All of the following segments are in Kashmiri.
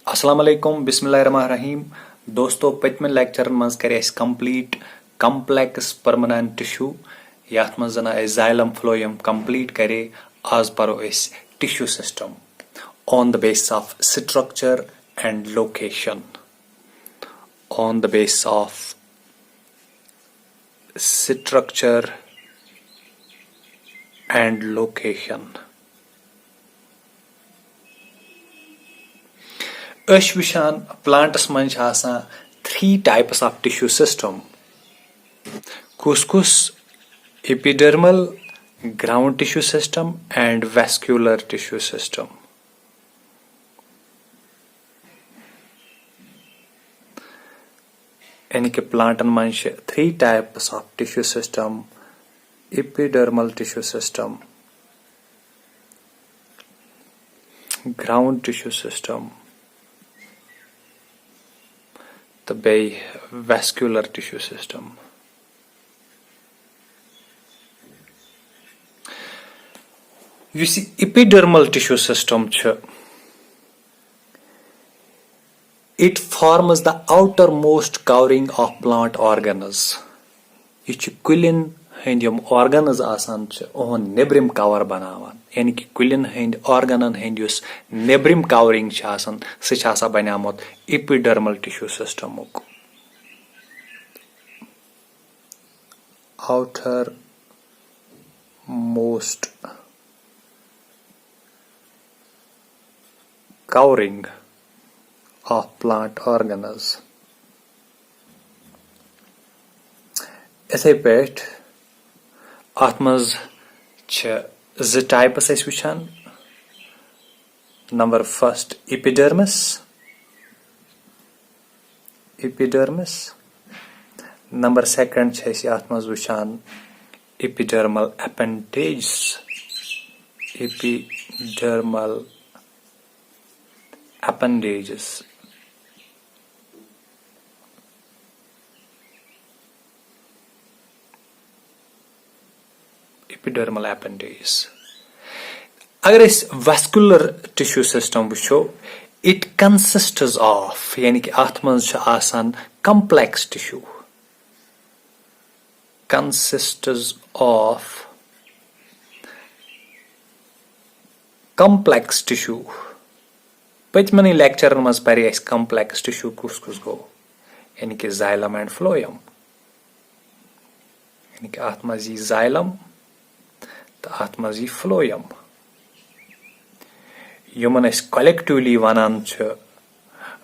अस्सलाम वालेकुम बिस्मिल्लाहिर्रहमानिर्रहीम। दोस्तों पतमें लेक्चरन मज करे कंप्लीट कम्प्लेक्स परमानेंट टिश्यू यथ मज जन जाइलम फ्लोयम कंप्लीट करे। आज परो tissue system on the base of structure and location. On the base of structure and location विशान प्लांटस मन 3 टाइप्स ऑफ टिश्यू सिस्टम। कुस epidermal, ground tissue system and vascular tissue system. यानी कि प्लांटन मन 3 types of tissue system: epidermal tissue system, ground tissue system तो vascular tissue system. Epidermal tissue system it forms the outermost covering of plant organs. यह कुलिन हंद यम ऑर्गन्स आसान ओहन नेब्रिम कवर बनावान। यानी कि कुलिन हंद ऑर्गनन हंद युस नेब्रिम कवरिंग सह बनियामुत एपिडर्मल टिश्यू सिस्टमुक। Outermost covering of plant organs. इथे पे अत मज 2 टाइप्स वुचान। Number first epidermis. Number second अत मज वुचान epidermal appendage. Epidermal appendages. Epidermal appendage. अगर वैस्कुलर टिश्यू सिस्टम वो इट कंसिस्ट्स ऑफ, यानी कि अत मज complex tissue. Consists of complex tissue. पतमन लेक्चरन मज पे कम्प्लेक्स टिश्यू कुस गो, यानी कि जाइलम एंड फ्लोयम। यानी कि अत मज जाइलम तो अत मज फ्लोयम। यमन कलेक्टिवली वनान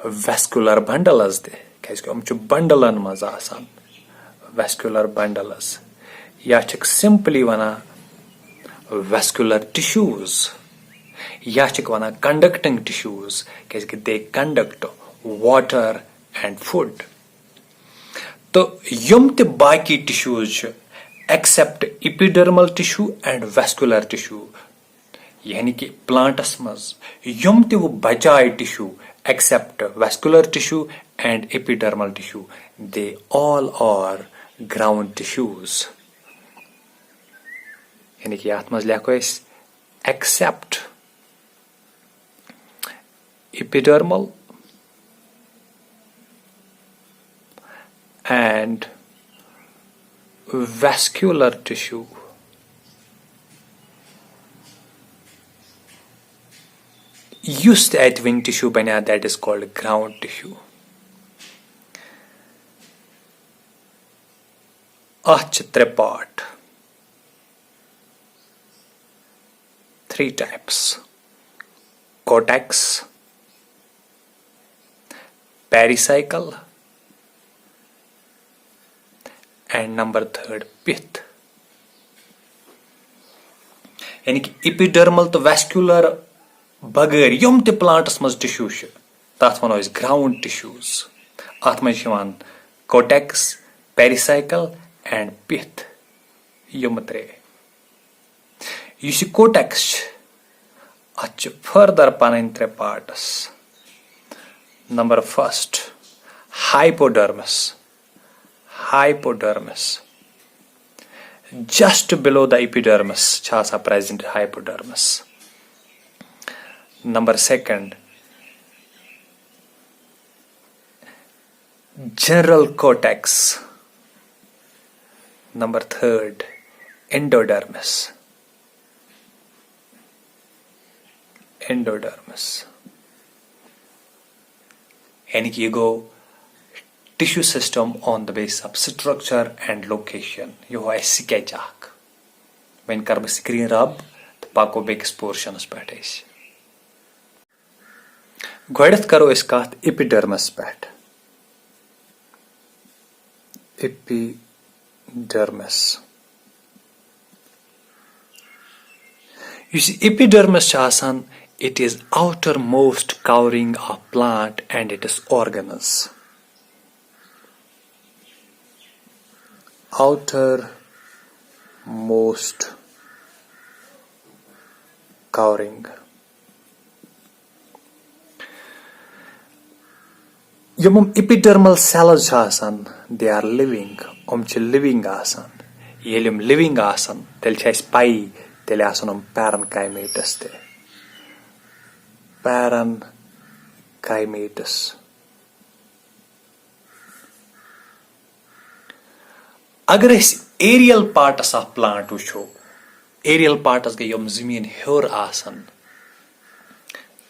वैस्कुलर बंडल्स क्या बंडलन मज आसान वैस्कुलर बंडल्स, या सिंपली वना वैस्कुलर टिश्यूज, या वना कंडक्टिंग टिश्यूज क्या they conduct water and food. तो यम ते बाकी tissues except epidermal tissue and vascular tissue, यानी कि प्लांटस मज यम ते वो बचाए tissue except vascular tissue and epidermal tissue, they all are ground tissues. यानी कि अत मज लिखो except epidermal and vascular tissue। Used at wing tissue bana, that is called ground tissue। Ach 3 part, 3 types: cortex, pericycle and number 3 पिथ। यानी कि एपिडर्मल तो वैस्कुलर बगैर यम ते प्लांटस मज टिश्यू तथ वनो ग्राउंड टिश्यूज। अत मज कोटेक्स, पेरिसाइकल एंड पिथ, यम 3। कोटेक्स अत फर्दर पन 3 parts. Number first hypodermis. Hypodermis, just below the epidermis present hypodermis. Number 2 general cortex. Number 3, endodermis. यानी कि ये गो tissue system on the basis of structure and location. यो है sketch आक. When कर बस screen रब तो पाको बेकिस portions पैट ऐसी. गोड़त करो इस कात epidermis PAT. Epidermis. You see, epidermis chasan, it is outermost covering of plant and its organs. Outermost covering. Yum epidermal cells chasan, they are living. Living asan. Yelum living asan. Tel chais pai. Tele asanum parenchymatous te. Parenchymatous. अगर इस एरियल पार्ट्स ऑफ प्लांट वुचो एरियल पार्ट्स गए यम जमीन हेर आसन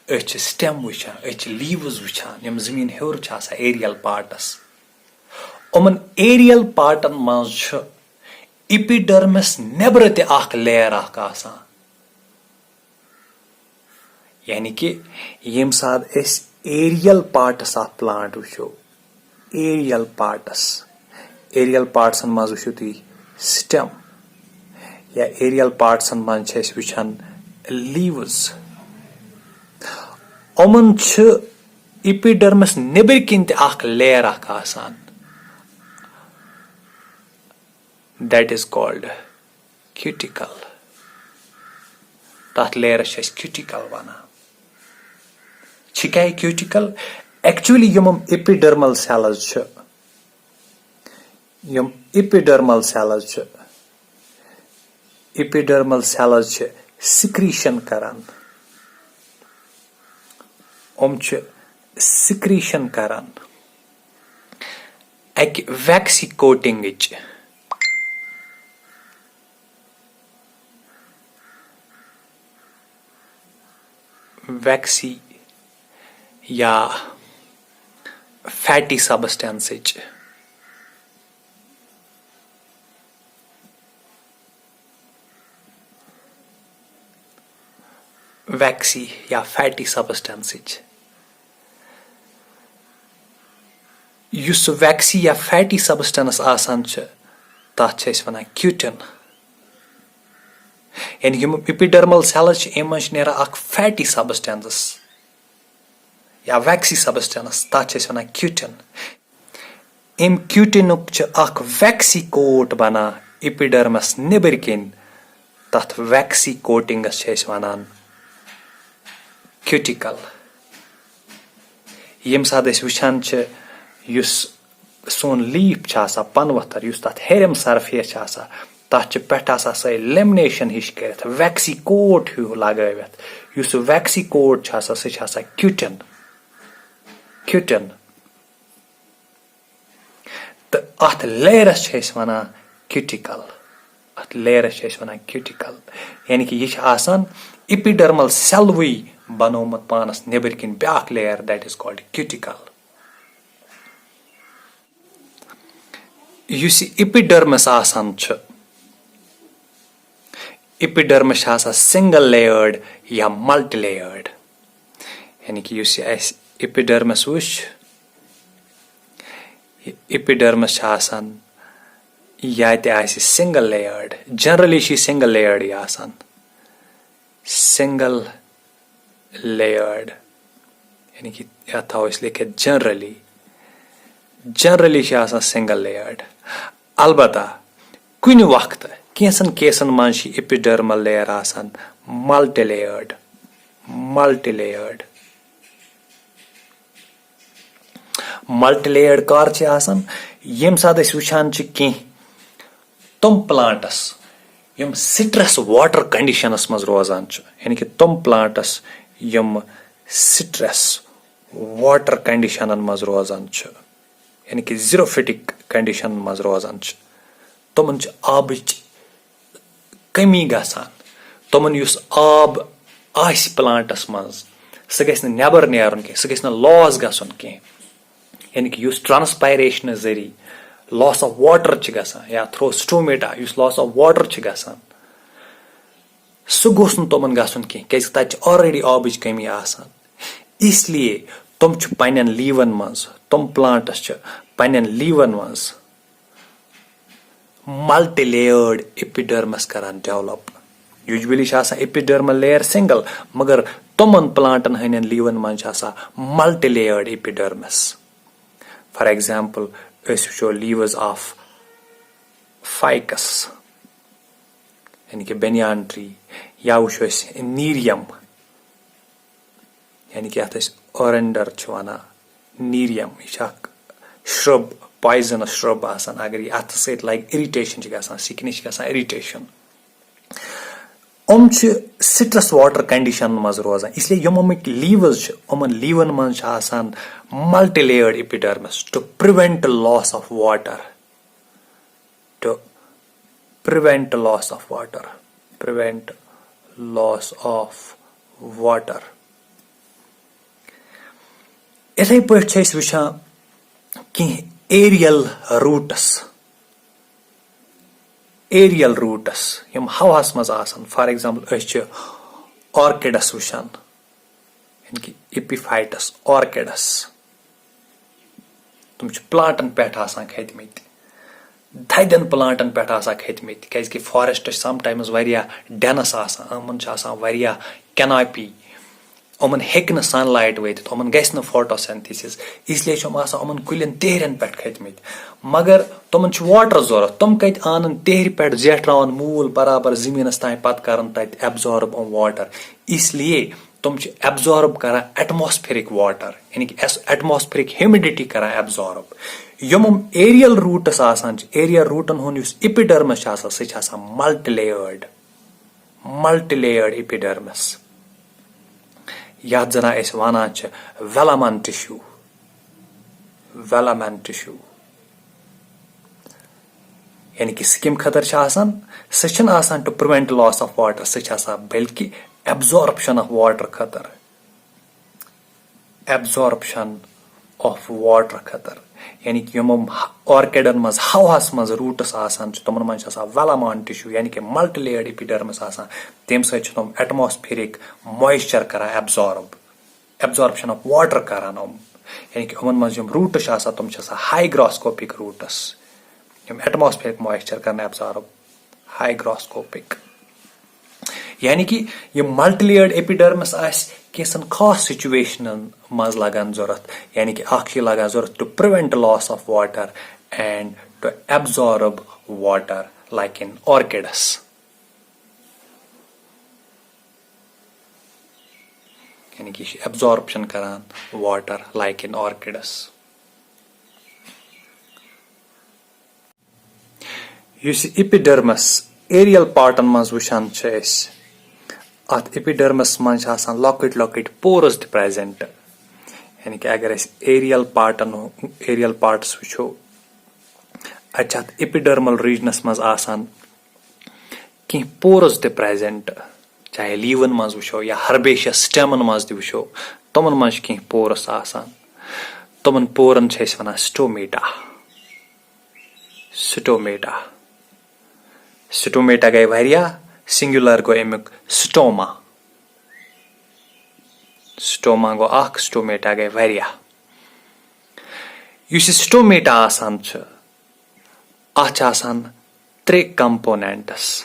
अच स्टेम वुचान अच लीव्स वुचान यम जमीन हेर छ आसा एरियल पार्ट्स उमन एरियल पार्टन मज छ epidermis नेबर ते आख लेयर आख आसान यानी कि यम साथ इस एरियल पार्ट्स ऑफ प्लांट वुचो एरियल पार्ट्स मज वुचो तुई स्टेम या एरियल पार्ट्स मज छ वुचान लीव्स उमन छ epidermis नेबर किन ते आख लेयर आख आसान that is called cuticle. That layer is cuticle wana. Chikai cuticle actually yum epidermal cells ch. Yum epidermal cells ch. Epidermal cells ch secretion karan. Ch secretion karan. Ek waxy coating ich. Waxy या fatty substance waxy या fatty substance युस waxy या fatty substance आसान छ तथ छ अस वनान क्यूटिन यानी कि epidermal cells एमज नेरा अख fatty substance या waxy substance तथ छ वनान क्यूटिन एम क्यूटिनुक छ अख waxy coat बना epidermis नेबर किन तथ waxy coating छ वनान cuticle यम साथ अस वुचान छ युस सोन लीफ छ आसा पनवथर युस तथ हेरम सरफेस छ आसा तथ पेट आसा सै लेमिनेशन हिश करत waxy coat हु लगावित युस waxy coat छ आसा सै छ आसा क्यूटिन त अथ लेयरस छ अस वना क्यूटिकल यानी कि ये छ आसान epidermal cell वी बनोमत पानस नेबर किन back layer that is called cuticle use epidermis आसान छ epidermis आसा single layered या multi layered यानी कि युस epidermis वुच epidermis आसान या ते आसी single layered generally she single layered या आसान single layered यानी कि या था इसलिए कि generally she आसान single layered अलबत्ता कुछ वक्त कैसन केसन मन epidermal layer आसान multi layered कर छ आसान यम साथ अस वुचान छ कि तुम प्लांट्स यम सिट्रस वाटर कंडीशनस मज रोजान छ यानी कि तुम प्लांट्स यम सिट्रस वाटर कंडीशनन मज रोजान छ यानी कि जीरोफिटिक कंडीशन मज रोजान तमन आबच कमी गसान तमन युस आब आस प्लांटस मज सह गस नबर नेरन कह सह गस लॉस गसन कह यानी कि युस ट्रांसपायरेशन जरिए लॉस ऑफ वाटर गसान या थ्रो स्टोमेटा युस लॉस ऑफ वाटर गसान सह गोस तमन गसन कह क्या तत ऑलरेडी आबच कमी आसान इसलिए तम पन्न लीवन मज तम प्लांटस पन्न लीवन मज मल्टी लेयर्ड एपिडर्मस करान develop usually epidermal layer single मगर तमन प्लांटन हंदन लीवन मज multi layered epidermis for example वो लीव्स ऑफ फाइकस यानी कि बेनियान ट्री या वो नीरियम यानी कि अत ओरेंडर वन नीरियम यह श्रब पॉइजनस श्रब आसान अगर यह अत सत लग इरिटेशन गसान सिकनिश गसान इरिटेशन सिट्रस वाटर कंडीशन मज रोजान इसलिए यमिक लीव्स यमन लीवन मज multi layered epidermis to prevent loss of water to prevent loss of water prevent loss of water इथे पे वुचान कि एरियल रूट्स यम हवास मज आसान फॉर एग्जांपल ऑर्किडस वुचान यानी कि एपिफाइटस ऑर्किडस तुम प्लांटन पे खतमत ददन प्लांटन पे खतमत क्या फॉरेस्ट समटाइम्स डेनस आसान कैनोपी यमन हेक्न सनलाइट वत यमन गस फोटोसिंथेसिस इसलिए यमन कुलिन तेहरन पे खतमत मगर तमन वाटर जरूरत तम कत आनन तेहर पे जेठरान मूल बराबर जमीनस तान पत करन तत एब्जॉर्ब वाटर इसलिए तम एब्जॉर्ब करान एटमॉस्फेरिक वाटर यानी कि एटमॉस्फेरिक ह्यूमिडिटी करान एब्जॉर्ब यम एरियल रूट्स आसान एरियल रूटन हुन एपिडर्मस सह मल्टी लेयर्ड एपिडर्मस यह जना वन वेलामन टिश्यू यानी कि स्किम खतर सह to prevent loss of water सह बल्कि एब्जॉर्प्शन ऑफ वाटर खतर यानी कि यम ऑर्किडन मज हवास मज रूट्स तमन मज वेलामन टिश्यू यानी कि मल्टी लेयर्ड एपिडर्मस तम सम एटमॉस्फेरिक मॉइस्चर करान एब्जॉर्प्शन ऑफ वाटर करान यानी कि यमन मज रूट्स तम हाइग्रोस्कोपिक रूट्स यम एटमॉस्फेरिक मॉइस्चर करान एब्जॉर्ब हाइग्रोस्कोपिक यानी कि यह मल्टी लेयर्ड एपिडर्मस कैसन खास सिचुएशन मज लगान जरूरत यानी कि लगान जरूरत to prevent loss of water and to absorb water like in orchids यानी कि एब्जॉर्प्शन करान water like in orchids epidermis aerial पार्टन मज वुचान अत एपिडर्मस मज लॉकेट पोरस प्रेजेंट यानी कि अगर एरियल पार्ट्स वुचो अत एपिडर्मल रीजनस मज कह पोरस प्रेजेंट चाहे लीवन मज वुचो या हर्बेशियस स्टेमन मज वुचो तमन मज कह पोरस तमन पोरन वन स्टोमेटा गई वारिया सिंगुलर गो अमुक स्टोमा गो स्टोमेटा गई वारिया युस स्टोमेटा आसान त्रे कंपोनेंट्स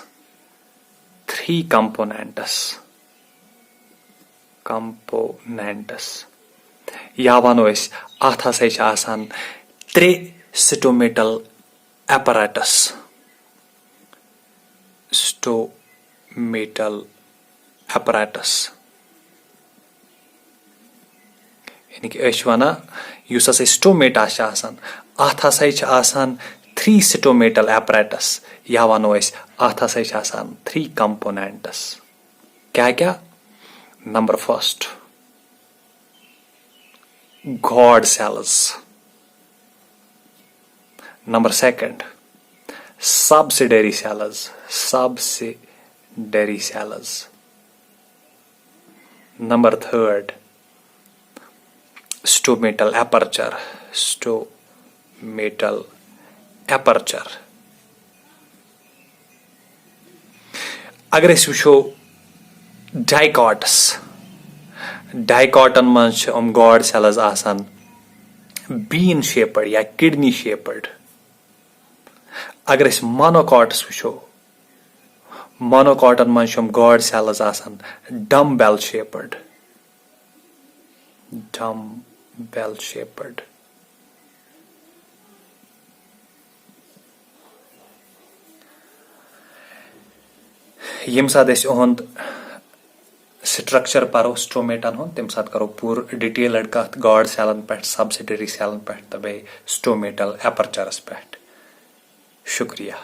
या वनो अत हसा त्रे स्टोमेटल apparatus यानी कि वन युस स्टोमेटा अत हसा 3 स्टोमेटल apparatus या वनो अत हसा 3 components क्या क्या number first God cells Number second, subsidiary cells. Subsidiary cells. Number third, stomatal aperture. Stomatal aperture. अगर अस वुचो डाइकॉट्स, डाइकॉटन मज गॉड सेल्स आसान बीन शेपड या किडनी शेपड. अगर अस मोनोकॉट्स वुचो, मोनोकॉटन मज गॉड सेल्स आसान डम्बेल शेपड. Dumbbell shaped. यम साथ अहद स्ट्रक्चर परो स्टोमेटन हुन तम साथ करो पूर डिटेलड कथ गॉड सेलन पे, सबसिडरी सेलन पे, तो बे स्टोमेटल एपर्चरस पे. शुक्रिया.